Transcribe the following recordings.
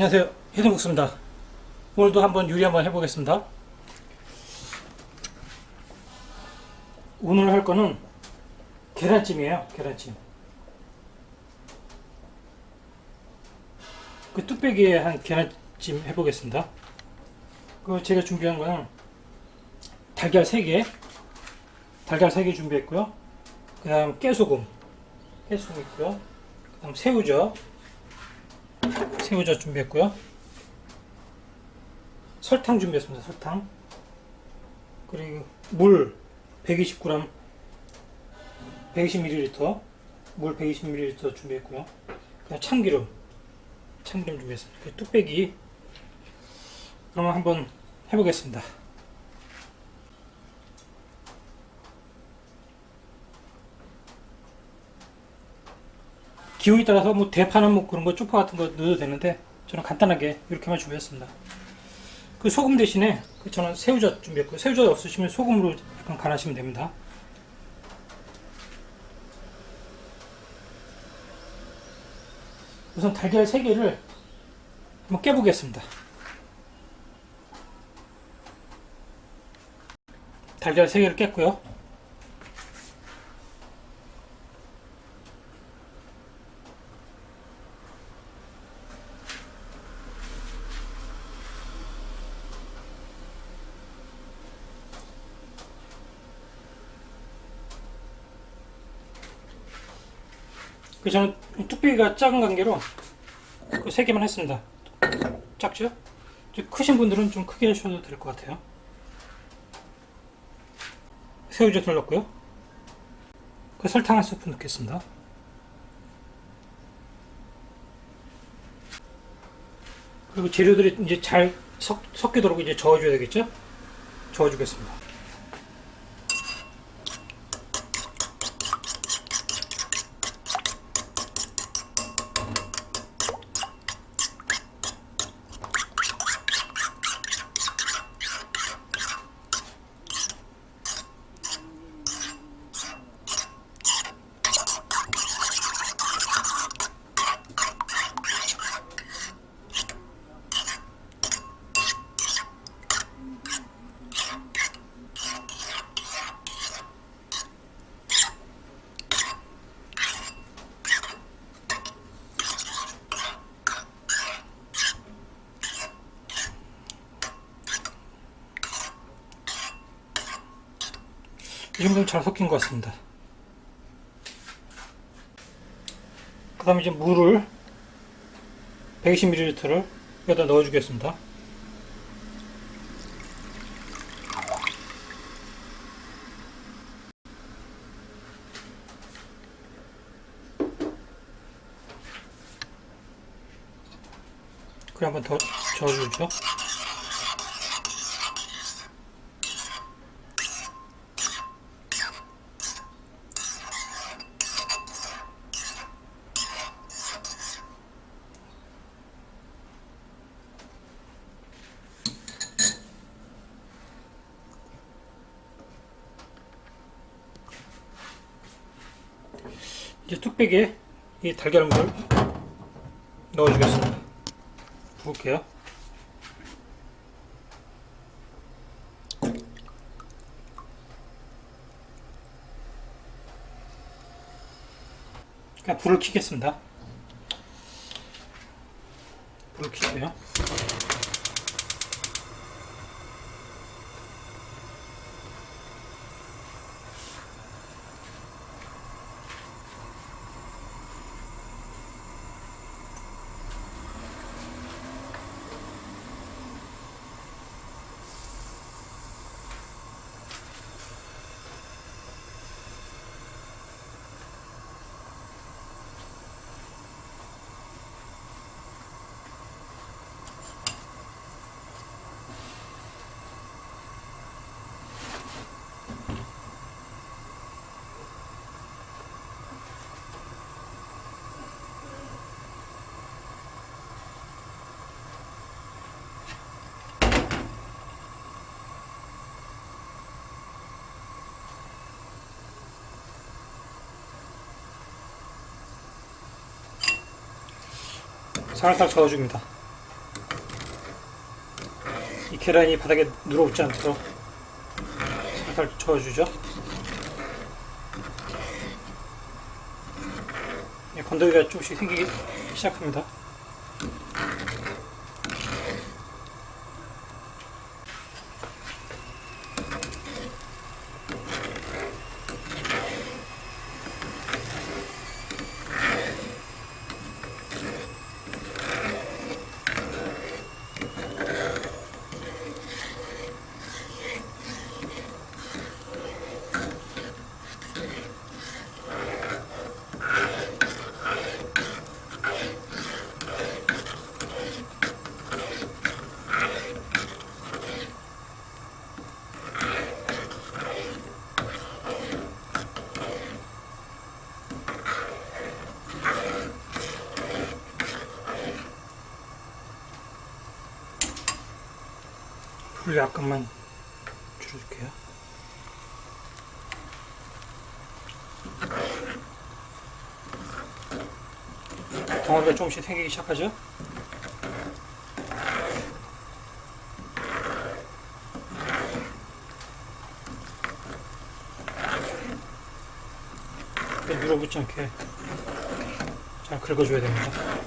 안녕하세요, 해동국수입니다. 오늘도 한번 요리 한번 해보겠습니다. 오늘 할 거는 계란찜이에요. 계란찜. 그 뚝배기에 한 계란찜 해보겠습니다. 그 제가 준비한 거는 달걀 3개, 달걀 3개 준비했고요. 그 다음 깨소금 있고요. 그 다음 새우젓 준비했고요. 설탕 준비했습니다. 설탕. 그리고 물 120g, 120ml, 물 120ml 준비했고요. 그다음 참기름 준비했습니다. 그 뚝배기. 그러면 한번 해보겠습니다. 기호에 따라서 뭐 대파나 뭐 그런 거 쪽파 같은 거 넣어도 되는데 저는 간단하게 이렇게만 준비했습니다. 그 소금 대신에 저는 새우젓 준비했고요. 새우젓 없으시면 소금으로 약간 간하시면 됩니다. 우선 달걀 3개를 한번 깨보겠습니다. 달걀 3개를 깼고요. 저는 뚝배기가 작은 관계로 그 3개만 했습니다. 작죠? 크신 분들은 좀 크게 하셔도 될 것 같아요. 새우젓을 넣고요. 그 설탕 한 스푼 넣겠습니다. 그리고 재료들이 이제 잘 섞이도록 이제 저어줘야 되겠죠? 저어주겠습니다. 이 정도면 잘 섞인 것 같습니다. 그 다음에 이제 물을 120ml를 여기다 넣어주겠습니다. 그리고 한번 더 저어주죠. 이제 뚝배기에 이 달걀물을 넣어주겠습니다. 부을게요. 그냥 불을 켜겠습니다. 불을 켜고요. 살짝 저어줍니다. 계란이 바닥에 누러붙지 않도록 살살 저어주죠. 건더기가 조금씩 생기기 시작합니다. 불 약간만 줄여줄게요. 덩어리가 조금씩 생기기 시작하죠. 눌어붙지 않게 잘 긁어줘야 됩니다.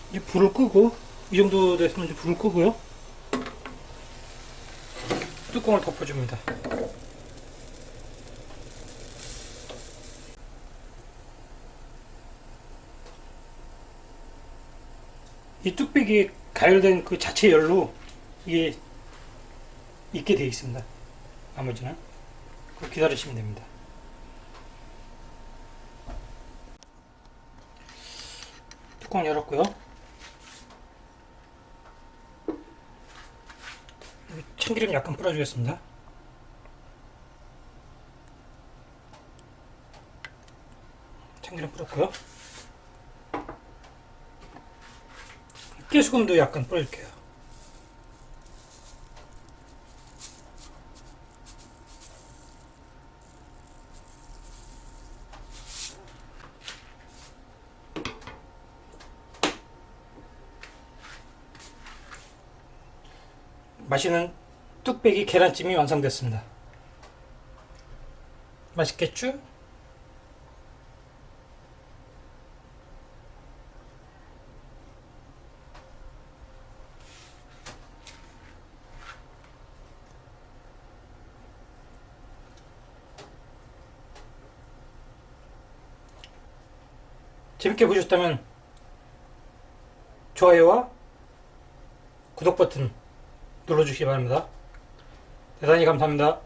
이제 불을 끄고, 이 정도 됐으면 이제 불을 끄고요. 뚜껑을 덮어줍니다. 이 뚝배기에 가열된 그 자체 열로 이게 익게 되어 있습니다. 나머지는 기다리시면 됩니다. 뚜껑 열었고요. 참기름 약간 뿌려주겠습니다. 참기름 뿌렸고요. 깨소금도 약간 뿌려줄게요. 맛있는 뚝배기 계란찜이 완성됐습니다. 맛있겠죠? 재밌게 보셨다면 좋아요와 구독 버튼 눌러주시기 바랍니다. 대단히 감사합니다.